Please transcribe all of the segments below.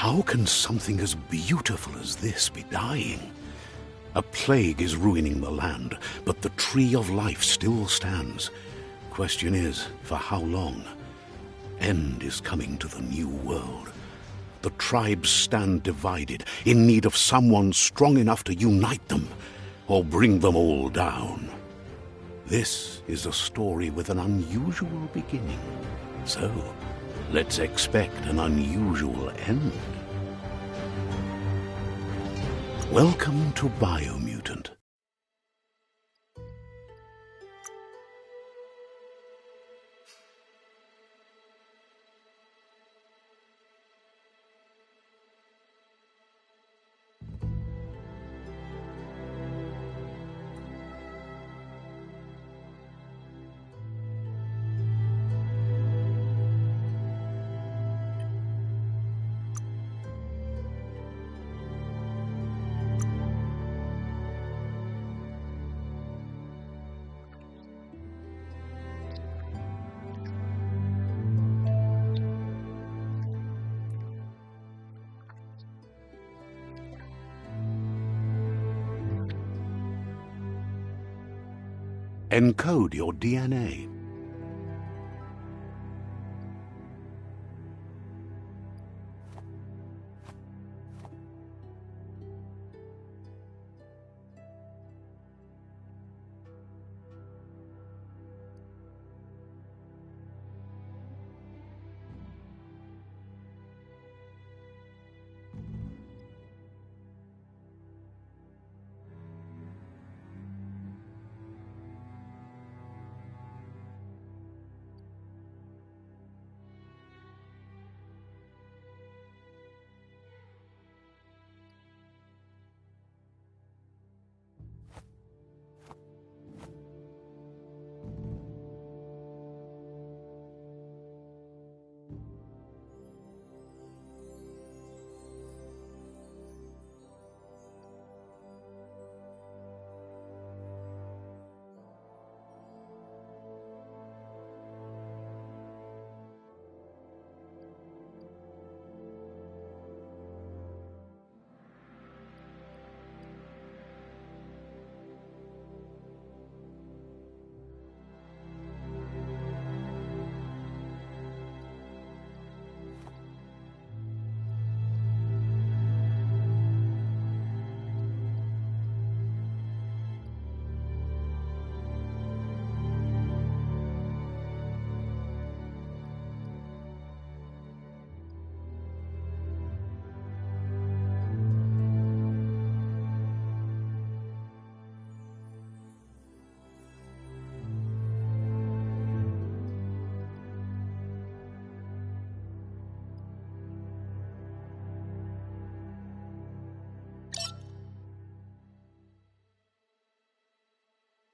How can something as beautiful as this be dying? A plague is ruining the land, but the tree of life still stands. Question is, for how long? End is coming to the new world. The tribes stand divided, in need of someone strong enough to unite them, or bring them all down. This is a story with an unusual beginning. So, let's expect an unusual end. Welcome to Biomutant. Encode your DNA.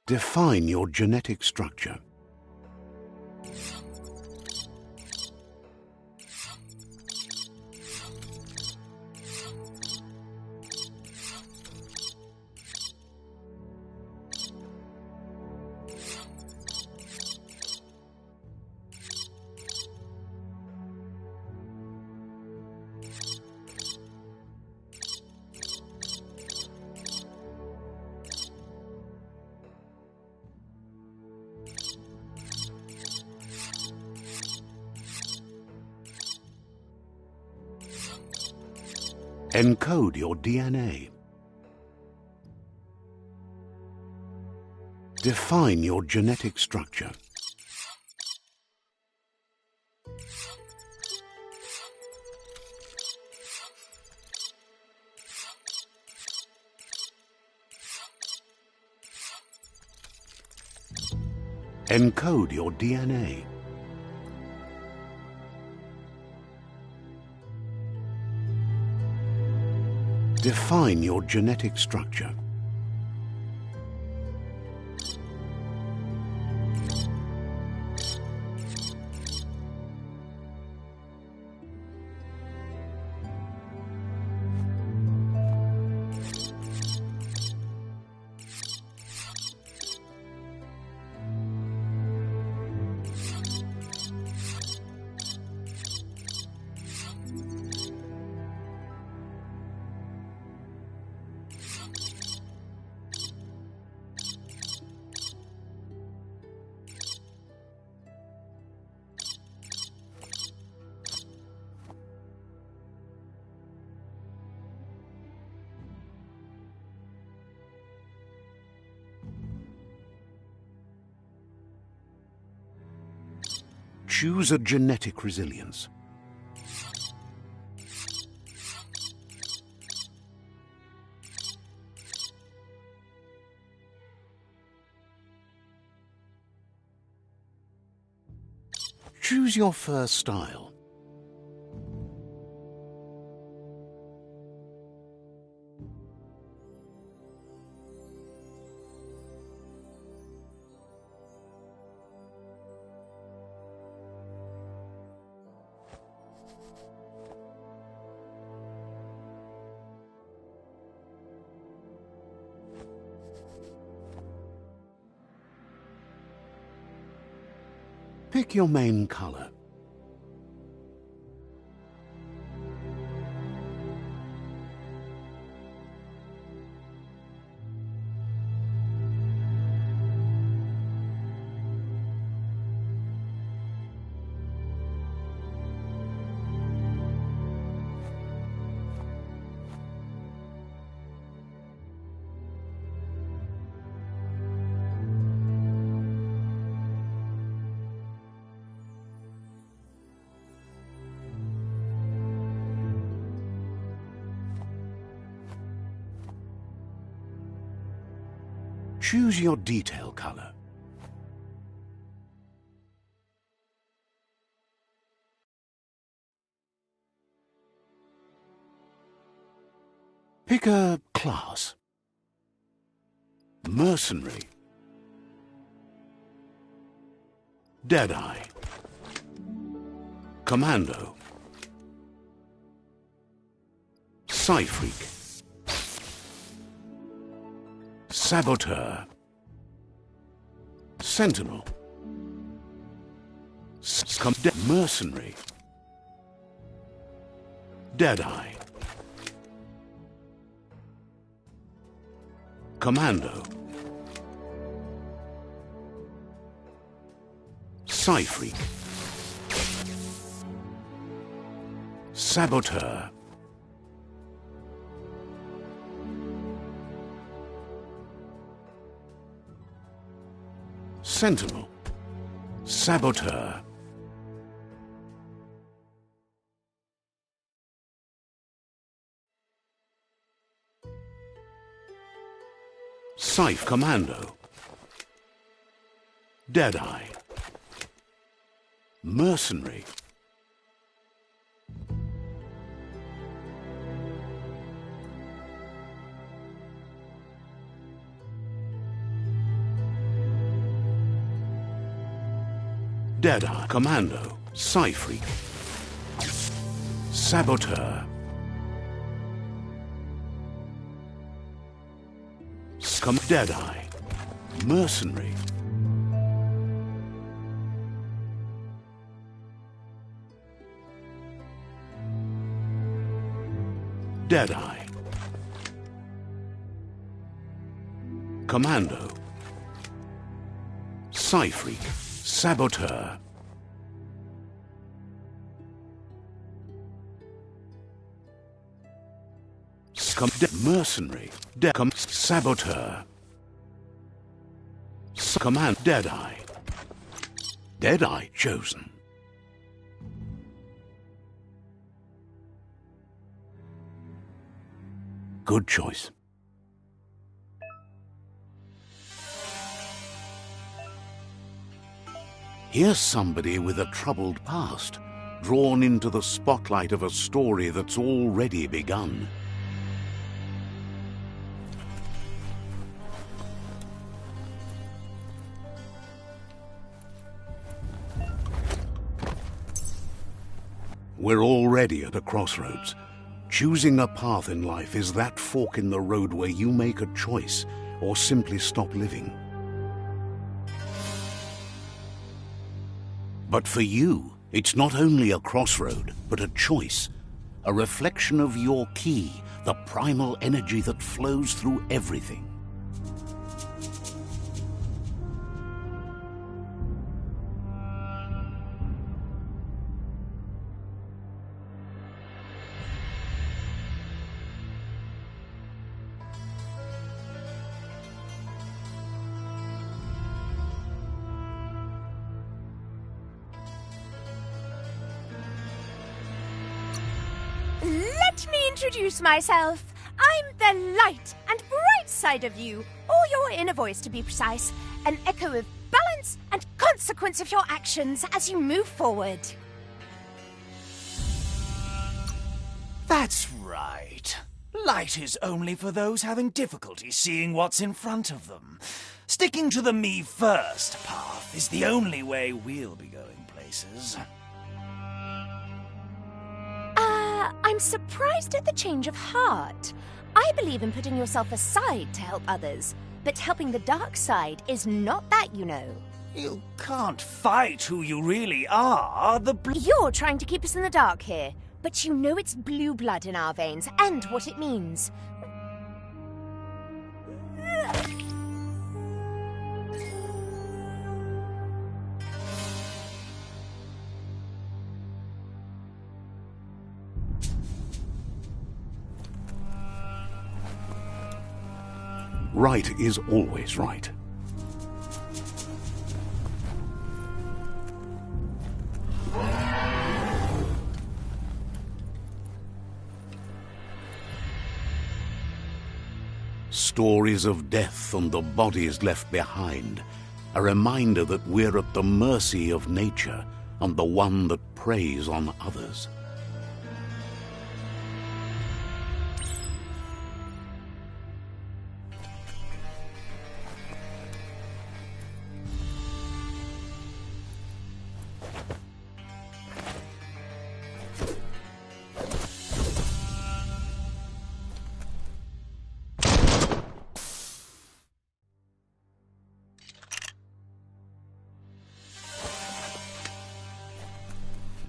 Define your genetic structure. Encode your DNA. Define your genetic structure. Encode your DNA. Define your genetic structure. Choose a genetic resilience. Choose your first style. Pick your main color. Choose your detail color. Pick a class. Mercenary. Deadeye. Commando. Psy-Freak. Saboteur. Sentinel. Mercenary. Deadeye. Commando. Psy-Freak. Saboteur. Sentinel. Saboteur. Scythe Commando. Deadeye. Mercenary. Deadeye Commando. Psy-Freak. Saboteur. Deadeye. Mercenary. Deadeye. Commando. Psy-Freak. Saboteur. Mercenary. Saboteur. Command. Deadeye. Deadeye chosen. Good choice. Here's somebody with a troubled past, drawn into the spotlight of a story that's already begun. We're already at a crossroads. Choosing a path in life is that fork in the road where you make a choice or simply stop living. But for you, it's not only a crossroad, but a choice, a reflection of your key, the primal energy that flows through everything. Let me introduce myself. I'm the light and bright side of you, or your inner voice to be precise, an echo of balance and consequence of your actions as you move forward. That's right. Light is only for those having difficulty seeing what's in front of them. Sticking to the me first path is the only way we'll be going places. I'm surprised at the change of heart. I believe in putting yourself aside to help others, but helping the dark side is not that, you know. You can't fight who you really are. You're trying to keep us in the dark here, but you know it's blue blood in our veins and what it means. Right is always right. Stories of death and the bodies left behind. A reminder that we're at the mercy of nature and the one that preys on others.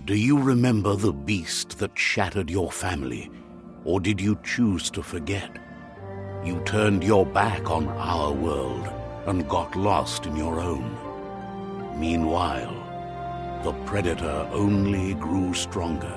Do you remember the beast that shattered your family, or did you choose to forget? You turned your back on our world and got lost in your own. Meanwhile, the predator only grew stronger.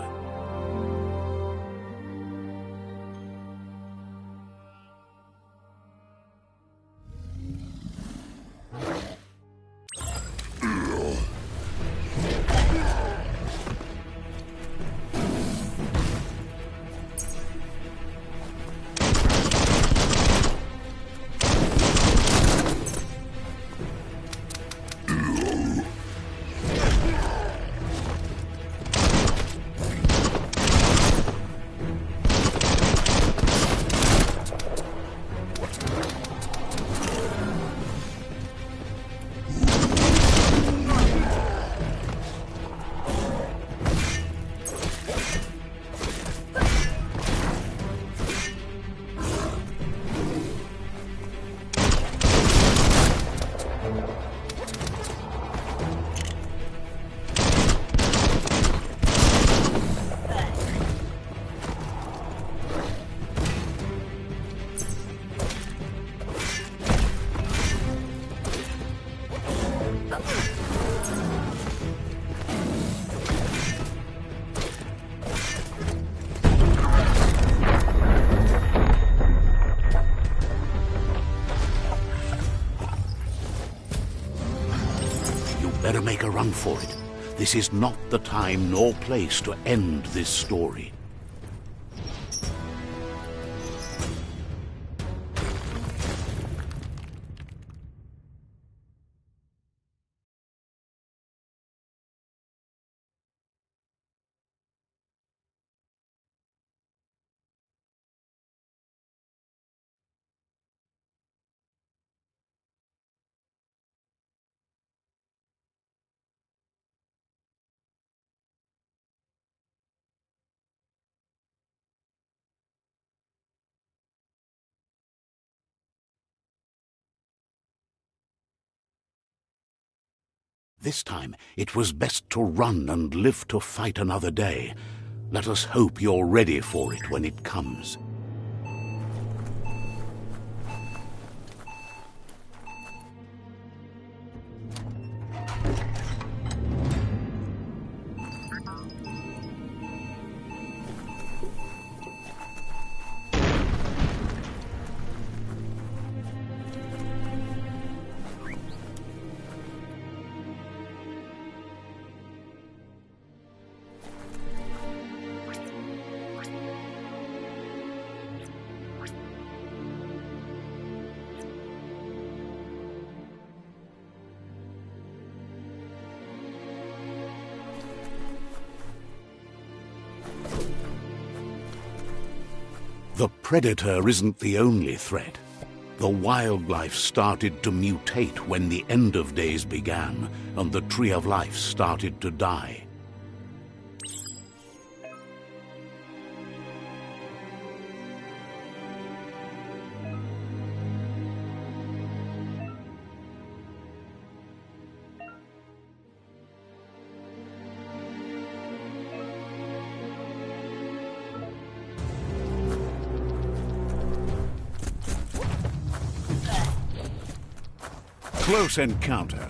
Better make a run for it. This is not the time nor place to end this story. This time, it was best to run and live to fight another day. Let us hope you're ready for it when it comes. The predator isn't the only threat. The wildlife started to mutate when the end of days began, and the tree of life started to die. Close encounter.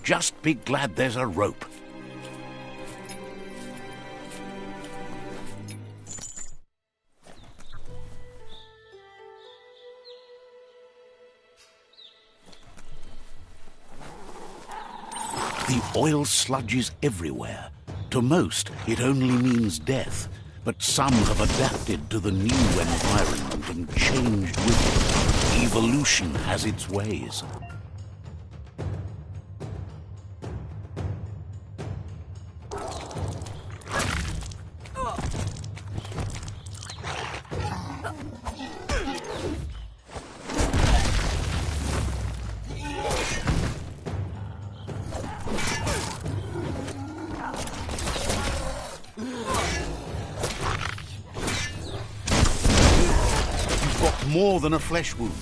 Just be glad there's a rope. The oil sludges everywhere. To most, it only means death. But some have adapted to the new environment and changed with it. Evolution has its ways. More than a flesh wound.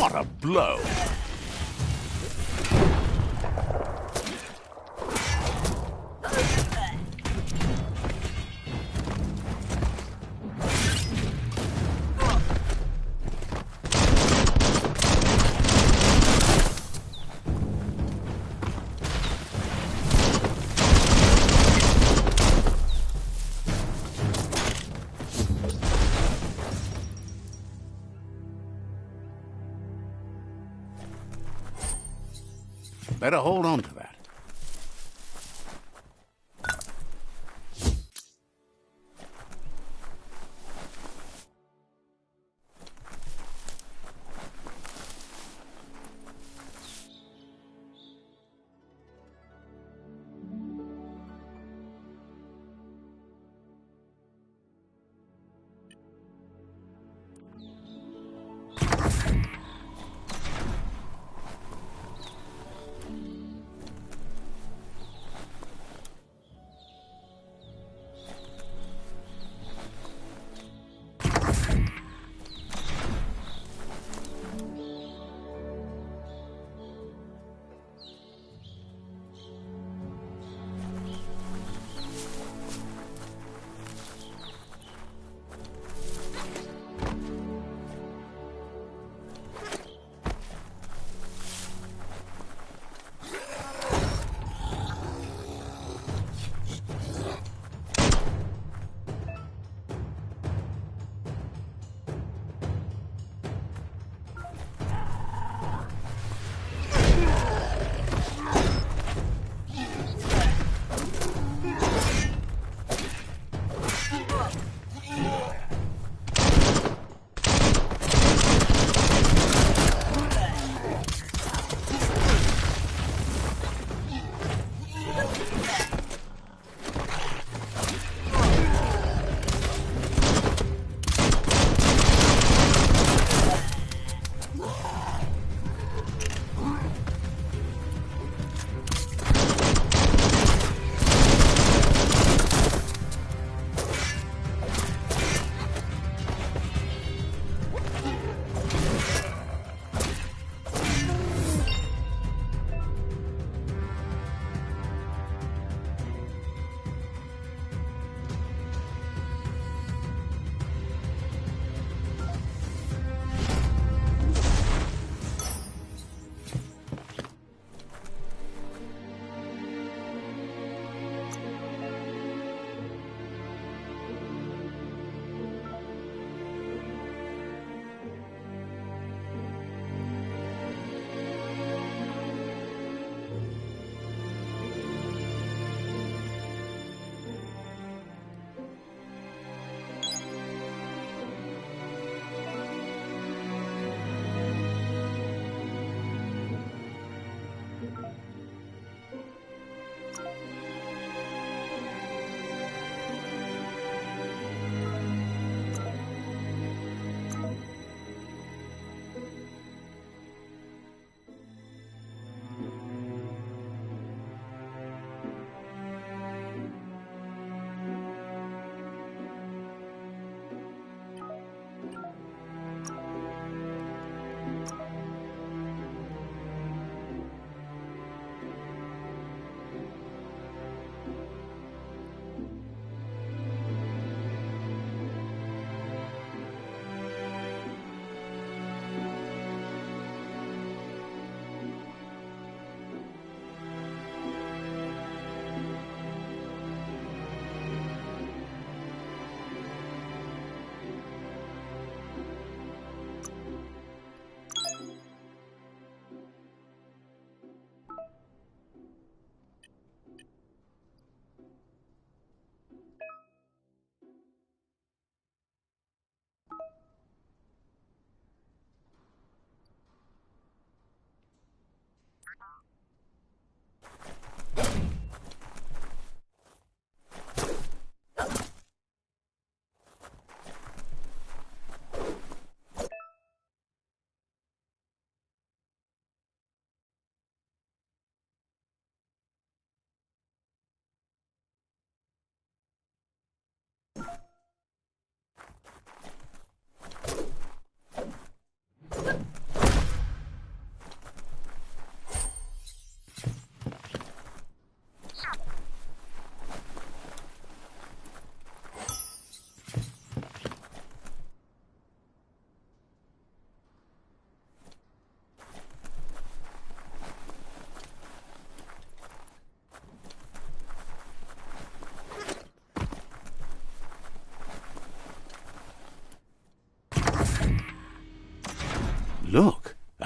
What a blow! Better hold on to that.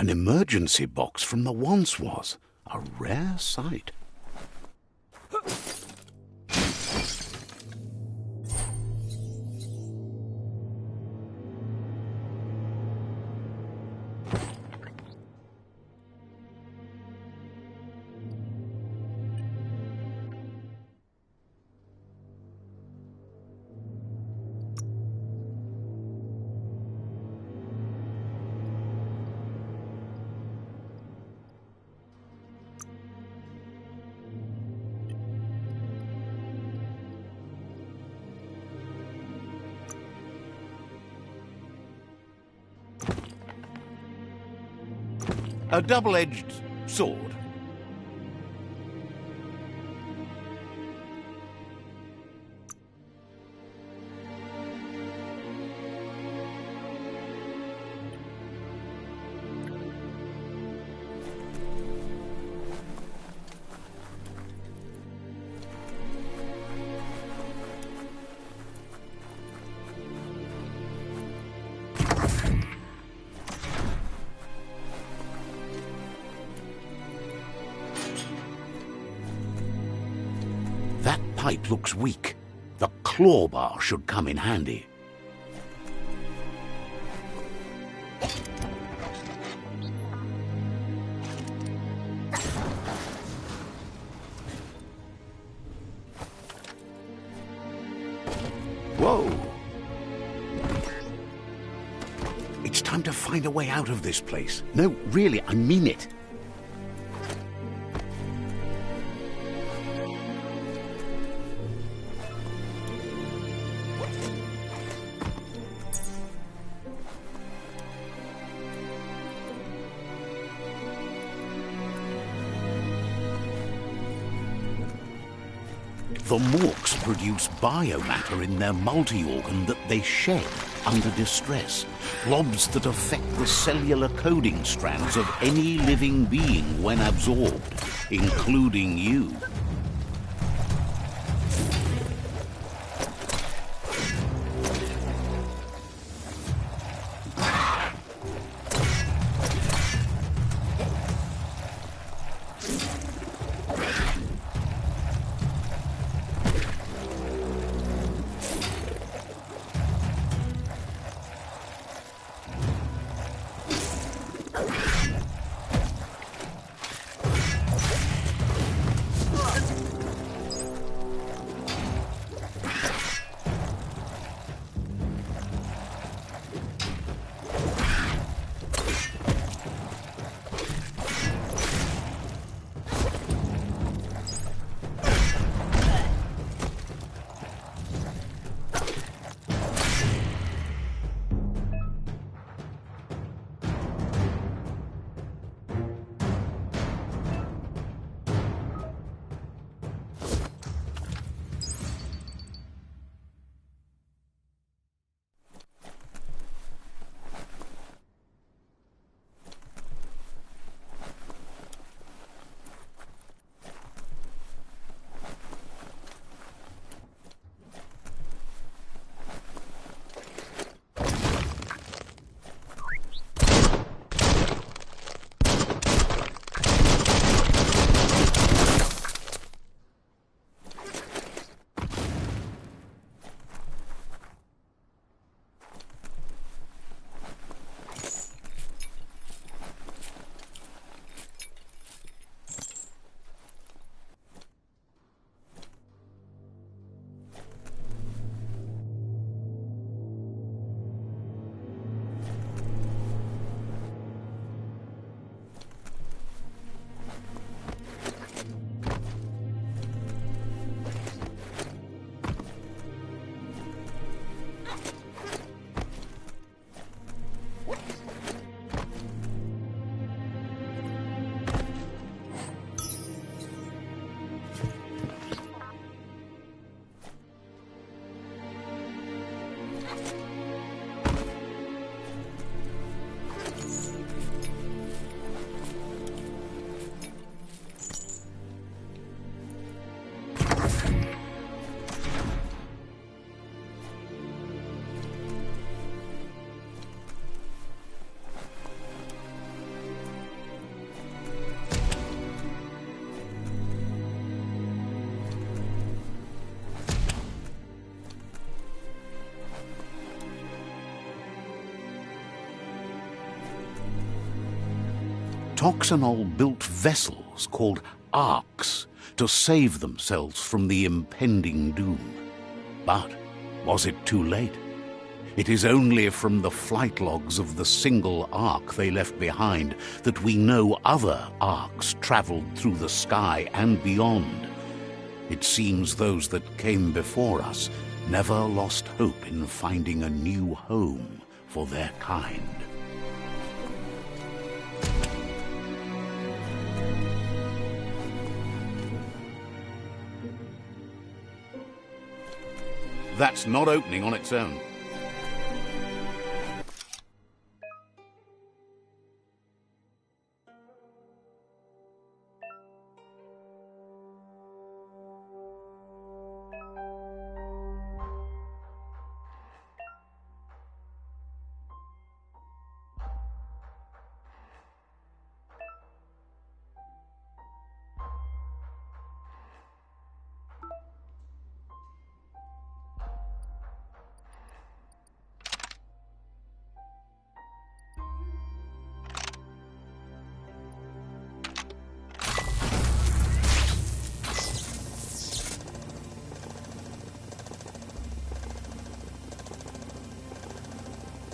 An emergency box from the once was. A rare sight. A double-edged sword. That pipe looks weak. The claw bar should come in handy. Whoa! It's time to find a way out of this place. No, really, I mean it. The Morks produce biomatter in their multi-organ that they shed under distress. Blobs that affect the cellular coding strands of any living being when absorbed, including you. Toxanol built vessels called arks to save themselves from the impending doom. But was it too late? It is only from the flight logs of the single ark they left behind that we know other arks traveled through the sky and beyond. It seems those that came before us never lost hope in finding a new home for their kind. That's not opening on its own.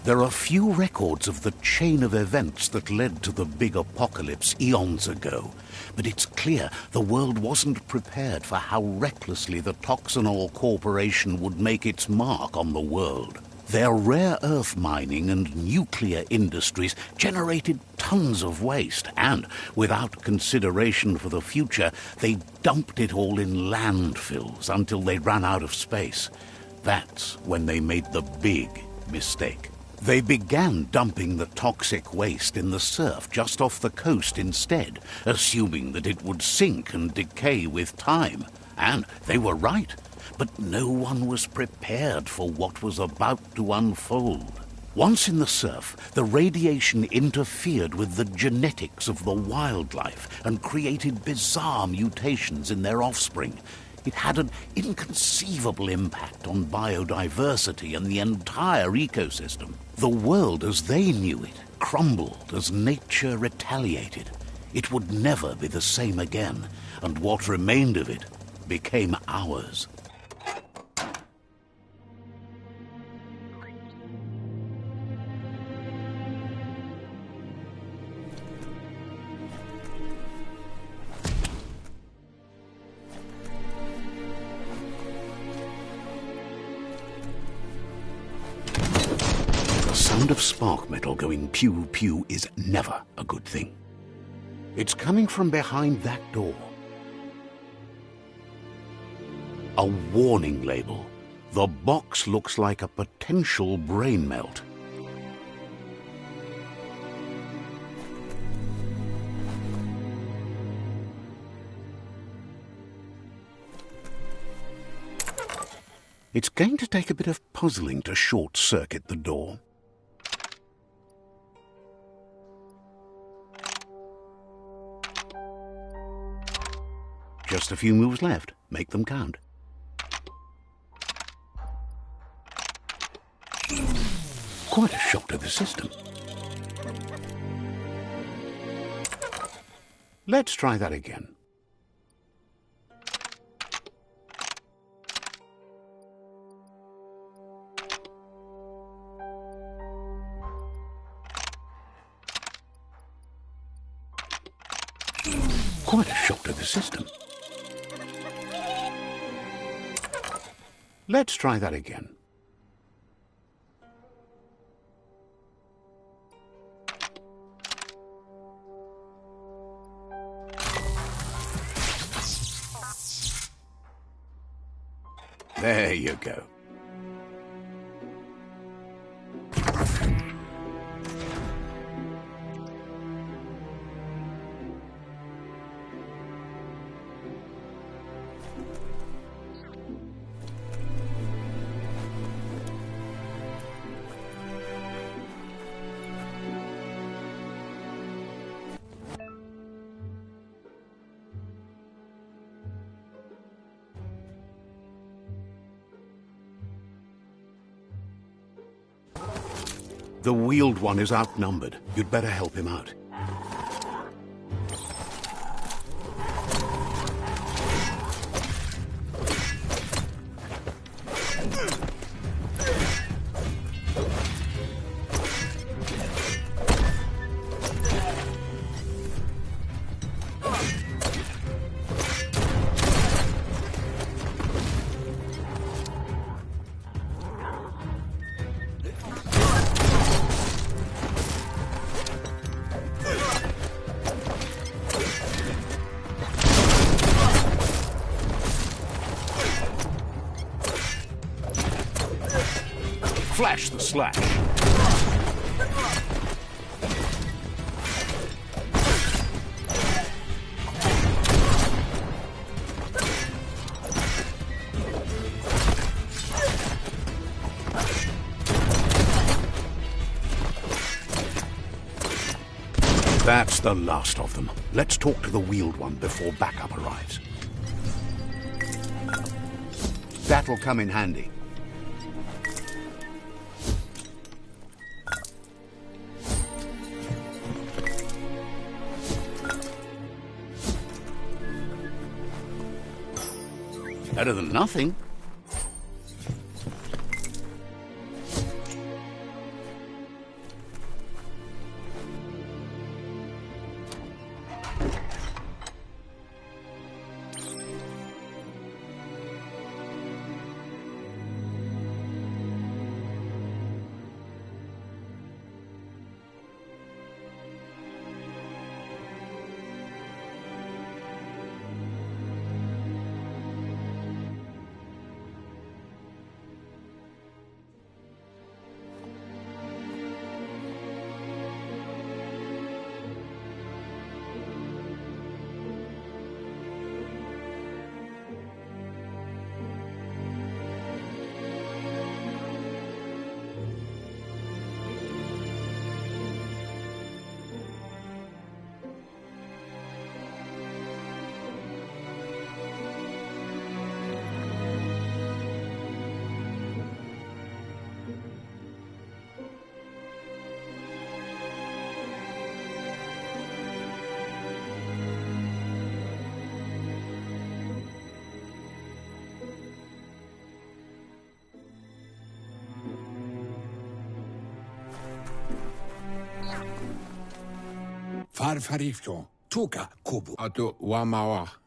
There are few records of the chain of events that led to the big apocalypse eons ago, but it's clear the world wasn't prepared for how recklessly the Toxanol Corporation would make its mark on the world. Their rare earth mining and nuclear industries generated tons of waste, and, without consideration for the future, they dumped it all in landfills until they ran out of space. That's when they made the big mistake. They began dumping the toxic waste in the surf just off the coast instead, assuming that it would sink and decay with time. And they were right, but no one was prepared for what was about to unfold. Once in the surf, the radiation interfered with the genetics of the wildlife and created bizarre mutations in their offspring. It had an inconceivable impact on biodiversity and the entire ecosystem. The world as they knew it crumbled as nature retaliated. It would never be the same again, and what remained of it became ours. The sound of spark metal going pew-pew is never a good thing. It's coming from behind that door. A warning label. The box looks like a potential brain melt. It's going to take a bit of puzzling to short-circuit the door. Just a few moves left. Make them count. Quite a shock to the system. Let's try that again. Quite a shock to the system. Let's try that again. There you go. The wheeled one is outnumbered. You'd better help him out. slash. That's the last of them. Let's talk to the wheeled one before backup arrives. That'll come in handy. Better than nothing.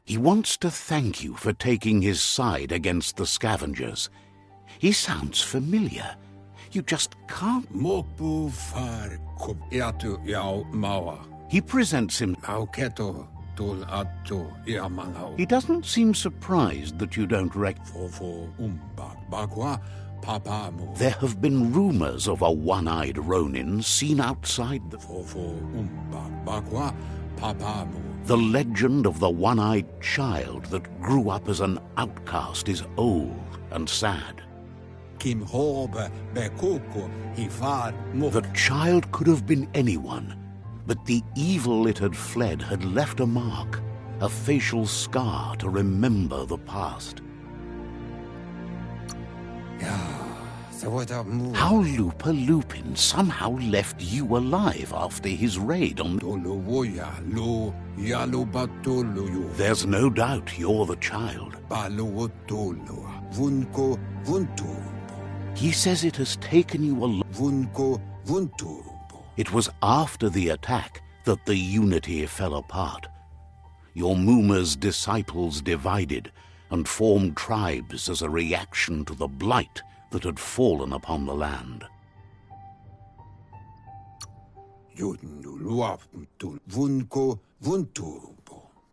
He wants to thank you for taking his side against the scavengers. He sounds familiar. You just can't... He presents him... He doesn't seem surprised that you don't There have been rumors of a one-eyed Ronin seen outside the... The legend of the one-eyed child that grew up as an outcast is old and sad. The child could have been anyone, but the evil it had fled had left a mark, a facial scar to remember the past. How LUPA-LUPIN somehow left you alive after his raid on... There's no doubt you're the child. He says it has taken you a long... It was after the attack that the unity fell apart. Your Muma's disciples divided and formed tribes as a reaction to the blight that had fallen upon the land.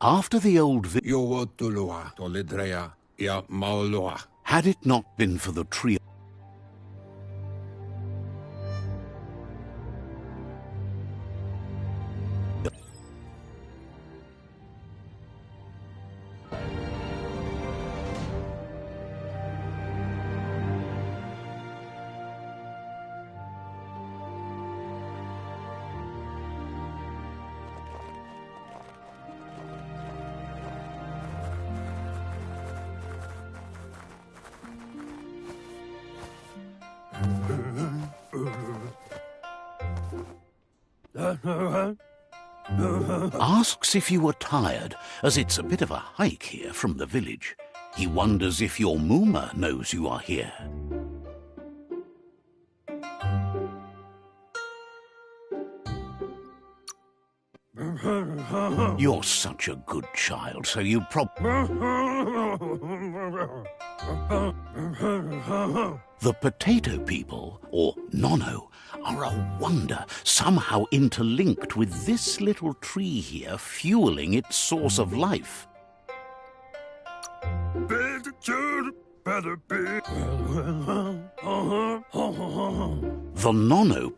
After the old had it not been for the tree... Asks if you are tired, as it's a bit of a hike here from the village. He wonders if your Muma knows you are here. You're such a good child, so you The potato people, or NONO, are a wonder, somehow interlinked with this little tree here, fueling its source of life. The NONO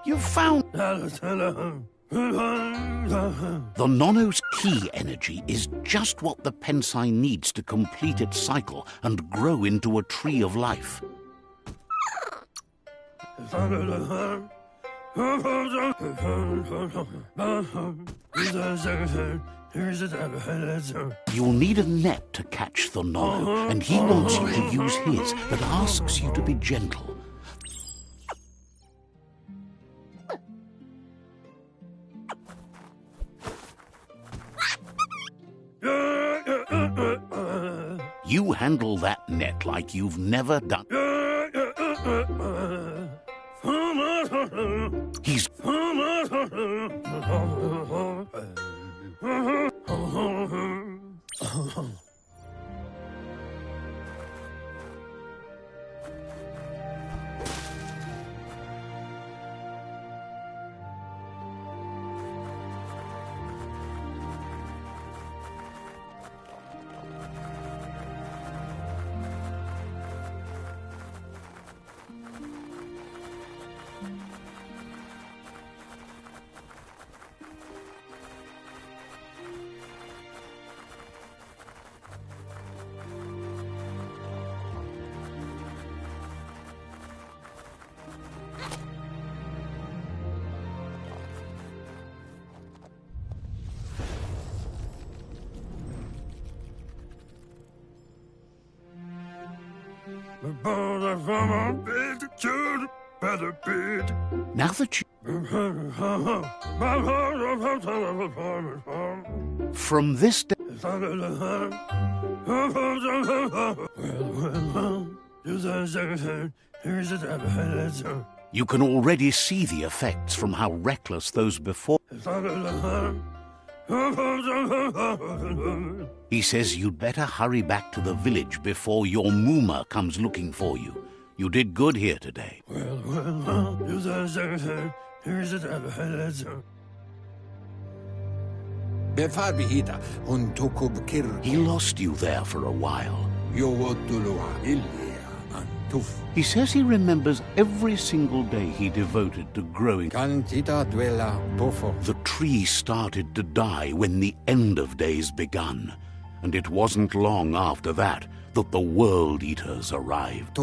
You found... The NONO's key energy is just what the Pensai needs to complete its cycle and grow into a tree of life. You'll need a net to catch the NONO, and he wants you to use his, but asks you to be gentle. You handle that net like you've never done. He's... Now that you... From this day... You can already see the effects from how reckless those before... He says you'd better hurry back to the village before your Mooma comes looking for you. You did good here today. He lost you there for a while. He says he remembers every single day he devoted to growing. The tree started to die when the end of days begun, and it wasn't long after that that the World Eaters arrived.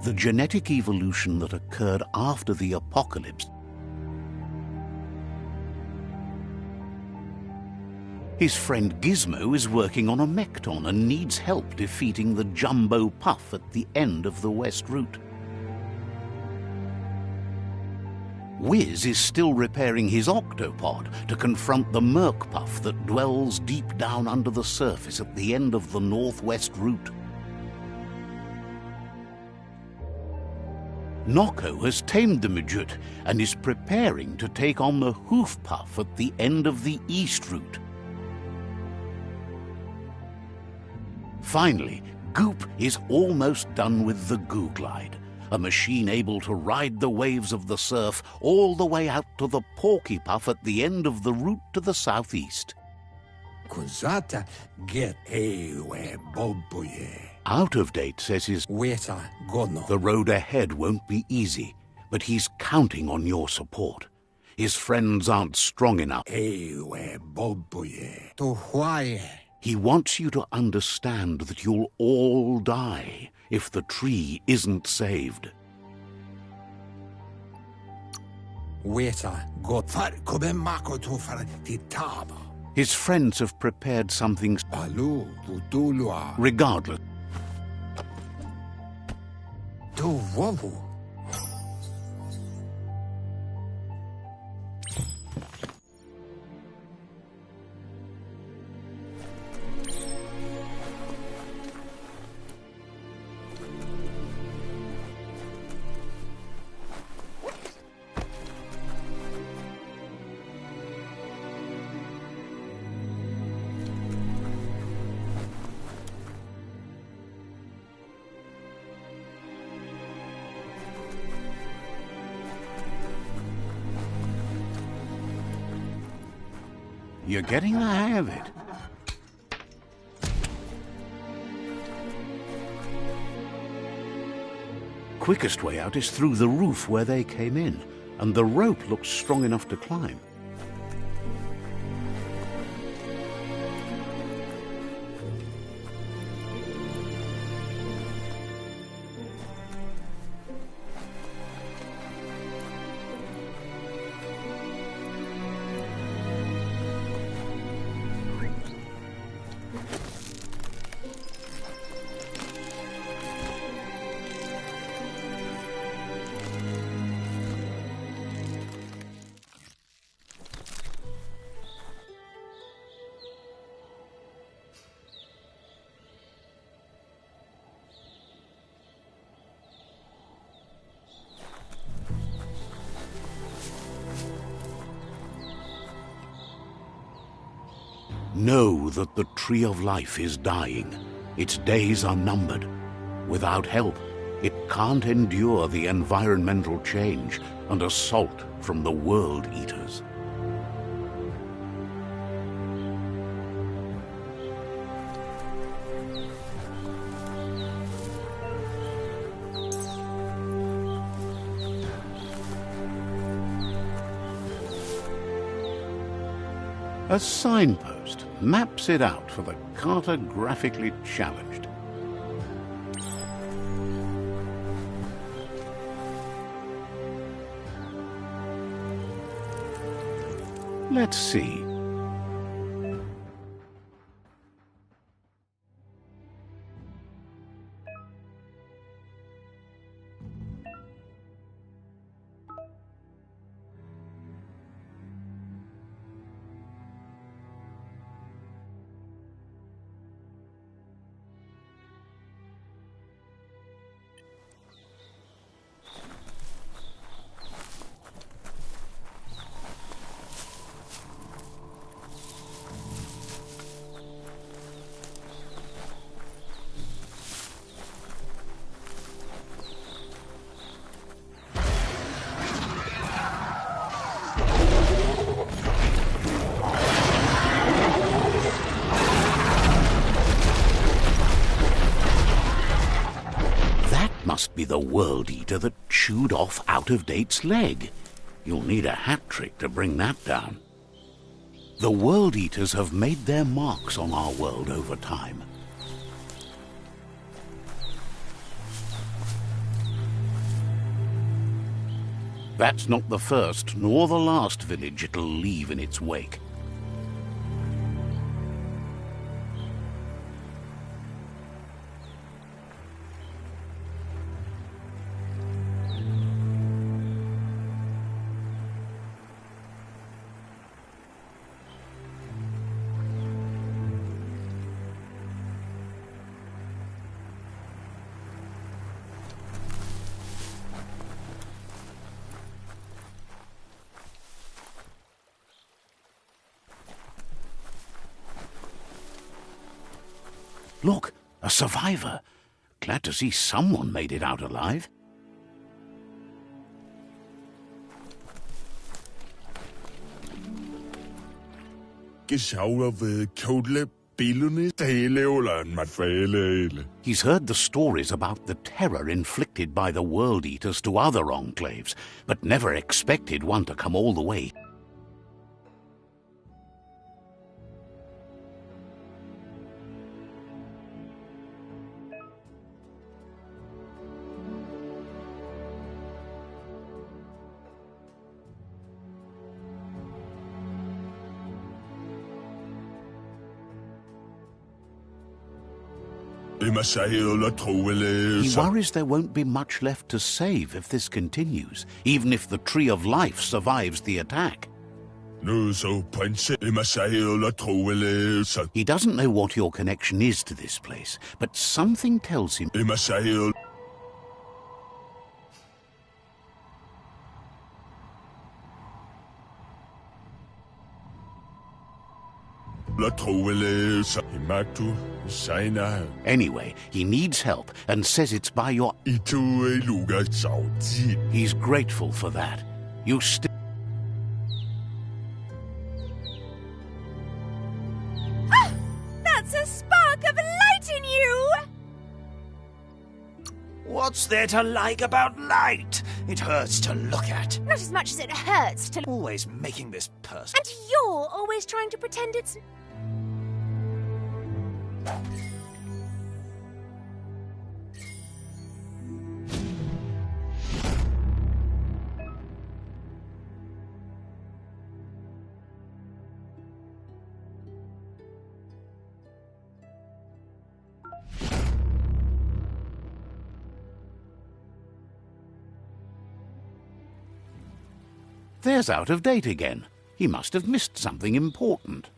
The genetic evolution that occurred after the apocalypse. His friend Gizmo is working on a Mekton and needs help defeating the Jumbo Puff at the end of the West Route. Wiz is still repairing his octopod to confront the Merc Puff that dwells deep down under the surface at the end of the Northwest Route. Noko has tamed the Midget and is preparing to take on the Hoof Puff at the end of the East Route. Finally, Goop is almost done with the Goo Glide, a machine able to ride the waves of the surf all the way out to the Porky Puff at the end of the route to the southeast. Out of Date says the road ahead won't be easy, but he's counting on your support. His friends aren't strong enough. He wants you to understand that you'll all die if the tree isn't saved. His friends have prepared something regardless. You're getting the hang of it. Quickest way out is through the roof where they came in, and the rope looks strong enough to climb. Know that the Tree of Life is dying. Its days are numbered. Without help, it can't endure the environmental change and assault from the World Eaters. A signpost maps it out for the cartographically challenged. Let's see. Must be the World Eater that chewed off Out-of-Date's leg. You'll need a hat trick to bring that down. The World Eaters have made their marks on our world over time. That's not the first nor the last village it'll leave in its wake. Look, a survivor. Glad to see someone made it out alive. He's heard the stories about the terror inflicted by the World Eaters to other enclaves, but never expected one to come all the way. He worries there won't be much left to save if this continues, even if the Tree of Life survives the attack. He doesn't know what your connection is to this place, but something tells him... Anyway, he needs help and says it's by your... He's grateful for that. You still... Ah! That's a spark of light in you! What's there to like about light? It hurts to look at. Not as much as it hurts to... Always making this person. And you're always trying to pretend it's... There's out of date again. He must have missed something important.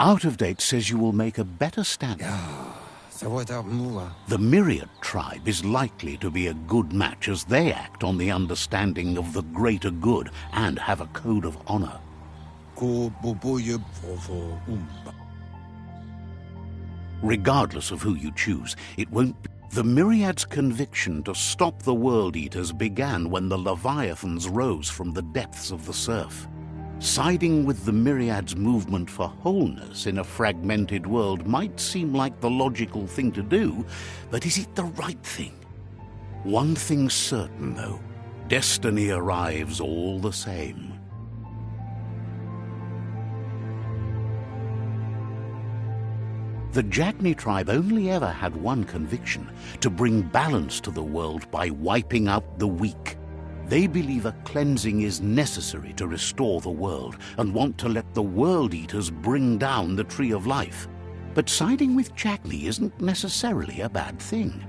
Out of date says you will make a better stand. The Myriad tribe is likely to be a good match as they act on the understanding of the greater good and have a code of honor. Regardless of who you choose, it won't be... The Myriad's conviction to stop the World Eaters began when the Leviathans rose from the depths of the surf. Siding with the Myriad's movement for wholeness in a fragmented world might seem like the logical thing to do, but is it the right thing? One thing's certain, though. Destiny arrives all the same. The Jagni tribe only ever had one conviction: to bring balance to the world by wiping out the weak. They believe a cleansing is necessary to restore the world and want to let the World Eaters bring down the Tree of Life. But siding with Jagni isn't necessarily a bad thing.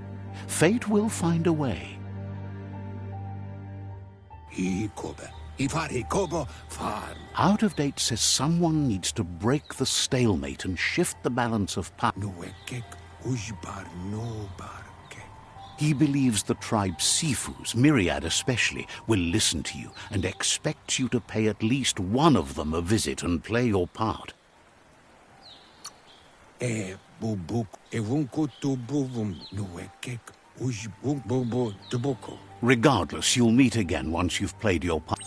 Fate will find a way. Out of date says someone needs to break the stalemate and shift the balance of power. He believes the tribe Sifus, Myriad especially, will listen to you and expects you to pay at least one of them a visit and play your part. Regardless, you'll meet again once you've played your part.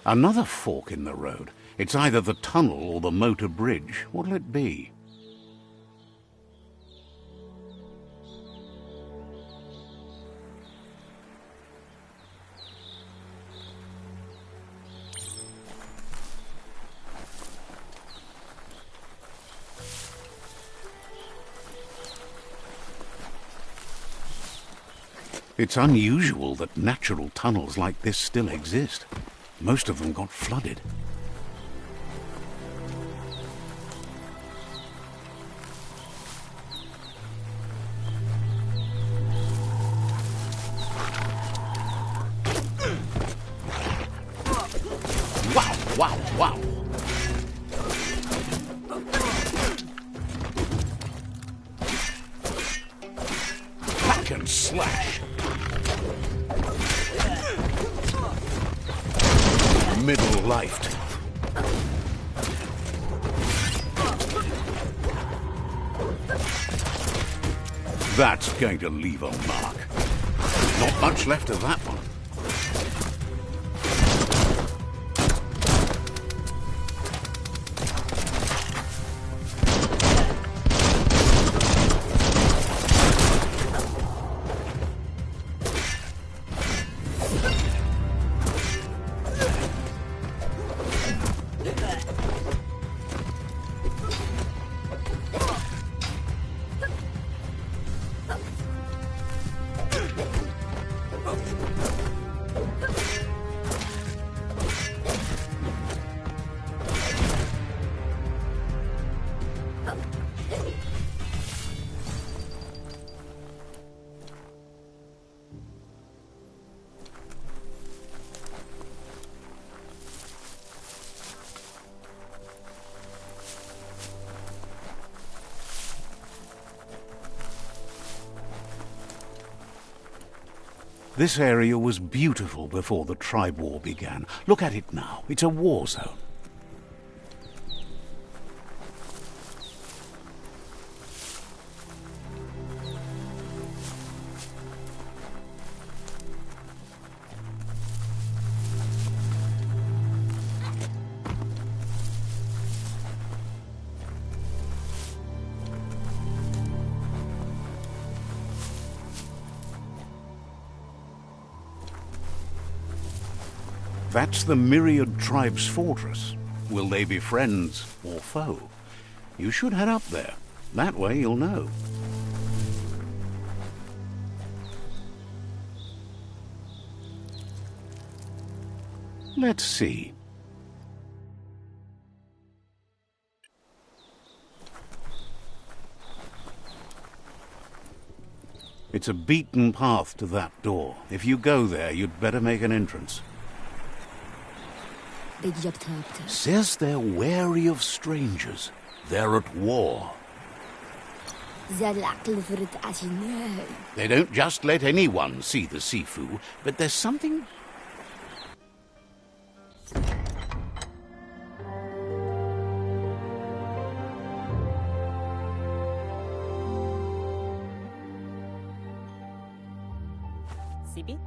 Another fork in the road. It's either the tunnel or the motor bridge. What'll it be? It's unusual that natural tunnels like this still exist. Most of them got flooded. Wow, wow, wow! Hack and slash! Middle-lifed. That's going to leave a mark. Not much left of that one. This area was beautiful before the tribe war began. Look at it now. It's a war zone. That's the Myriad Tribe's fortress. Will they be friends or foe? You should head up there. That way you'll know. Let's see. It's a beaten path to that door. If you go there, you'd better make an entrance. Says they're wary of strangers. They're at war. They don't just let anyone see the Sifu, but there's something... Sibi?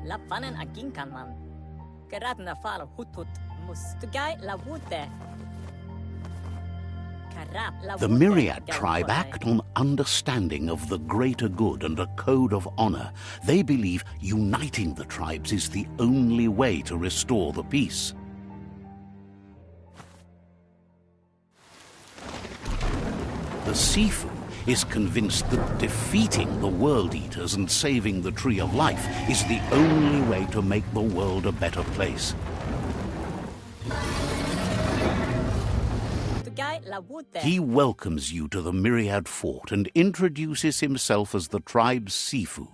La fanen agin kan man. Geradna fal hut mustugai la wute. The Myriad tribe act on understanding of the greater good and a code of honor. They believe uniting the tribes is the only way to restore the peace. The Sifu is convinced that defeating the World Eaters and saving the Tree of Life is the only way to make the world a better place. He welcomes you to the Myriad Fort and introduces himself as the tribe's Sifu.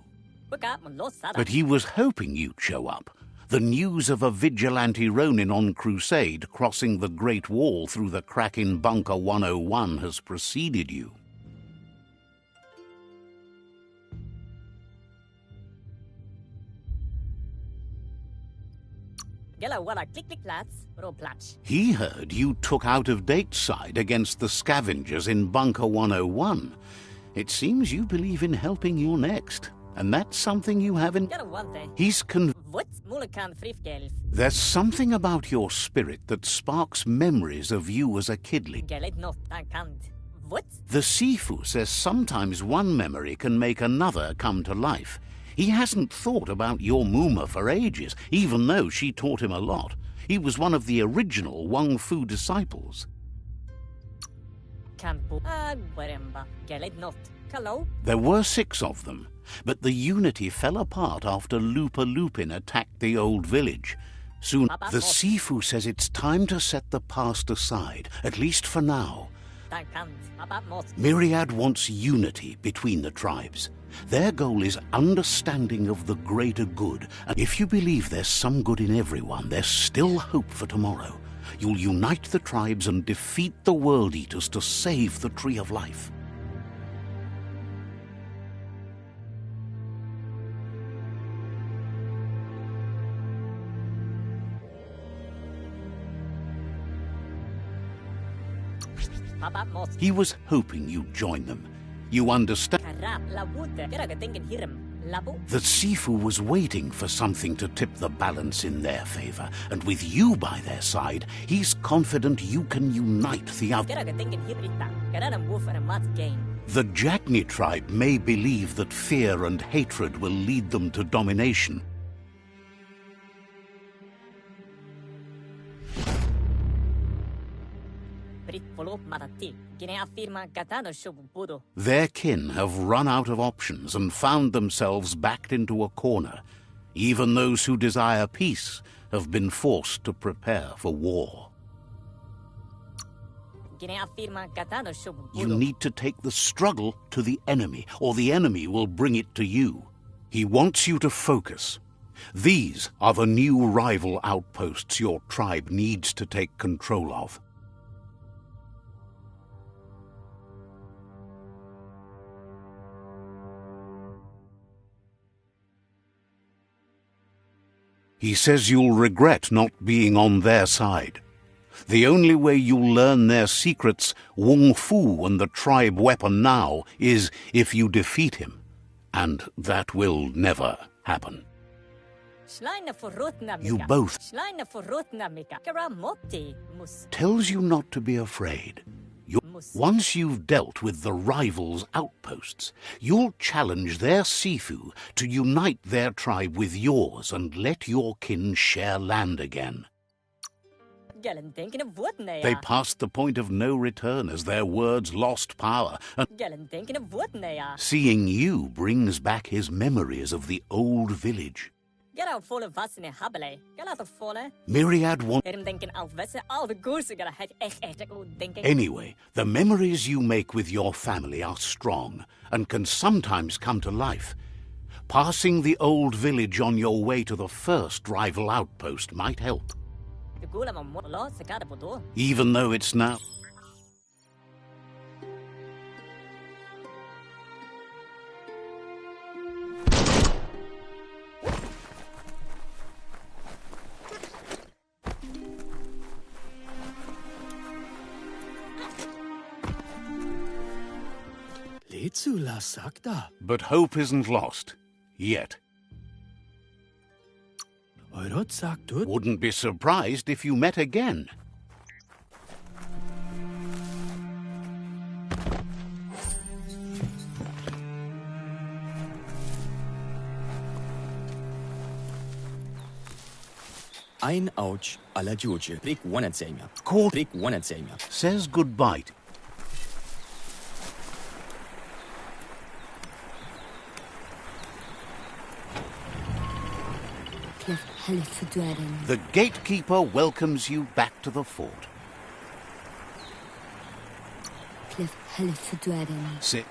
But he was hoping you'd show up. The news of a vigilante Ronin on crusade crossing the Great Wall through the crack in Bunker 101 has preceded you. He heard you took out-of-date side against the scavengers in Bunker 101. It seems you believe in helping your next, and that's something you haven't... He's There's something about your spirit that sparks memories of you as a kidling. The Sifu says sometimes one memory can make another come to life. He hasn't thought about your Muma for ages, even though she taught him a lot. He was one of the original Wang Fu disciples. There were 6 of them, but the unity fell apart after LUPA-LUPIN attacked the old village. Soon, the Sifu says it's time to set the past aside, at least for now. Myriad wants unity between the tribes. Their goal is understanding of the greater good, and if you believe there's some good in everyone, there's still hope for tomorrow. You'll unite the tribes and defeat the World Eaters to save the Tree of Life. He was hoping you'd join them. You understand? The Sifu was waiting for something to tip the balance in their favor, and with you by their side, he's confident you can unite the other. The Jagni tribe may believe that fear and hatred will lead them to domination. Their kin have run out of options and found themselves backed into a corner. Even those who desire peace have been forced to prepare for war. You need to take the struggle to the enemy, or the enemy will bring it to you. He wants you to focus. These are the new rival outposts your tribe needs to take control of. He says you'll regret not being on their side. The only way you'll learn their secrets, Wung Fu and the tribe weapon now, is if you defeat him. And that will never happen. You both tells you not to be afraid. Once you've dealt with the rivals' outposts, you'll challenge their Sifu to unite their tribe with yours and let your kin share land again. They passed the point of no return as their words lost power, and seeing you brings back his memories of the old village. Myriad wants... Anyway, the memories you make with your family are strong and can sometimes come to life. Passing the old village on your way to the first rival outpost might help. Even though it's now... But hope isn't lost. Yet. Wouldn't be surprised if you met again. Ein ouch alla Georgia. Prick one at Zania. Call Prick one at Zania. Says goodbye. The gatekeeper welcomes you back to the fort. Sit.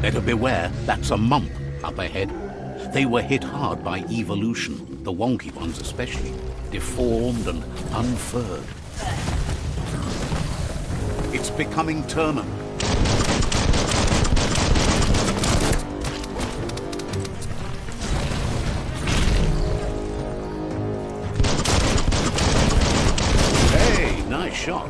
Better beware, that's a mump up ahead. They were hit hard by evolution, the wonky ones especially, deformed and unfurred. It's becoming terminal. Hey, nice shot.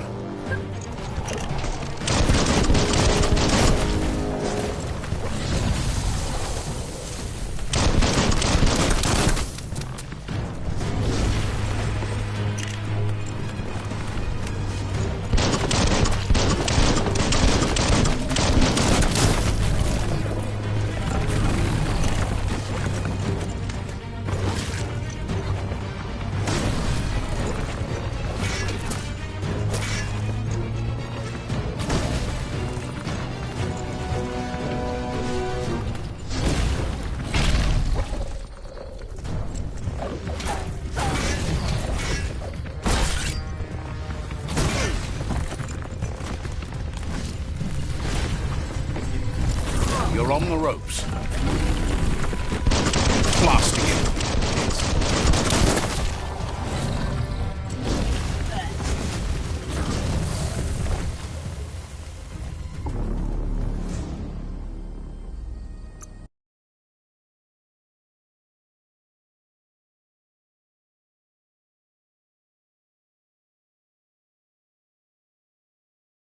You're on the ropes. Blasting him.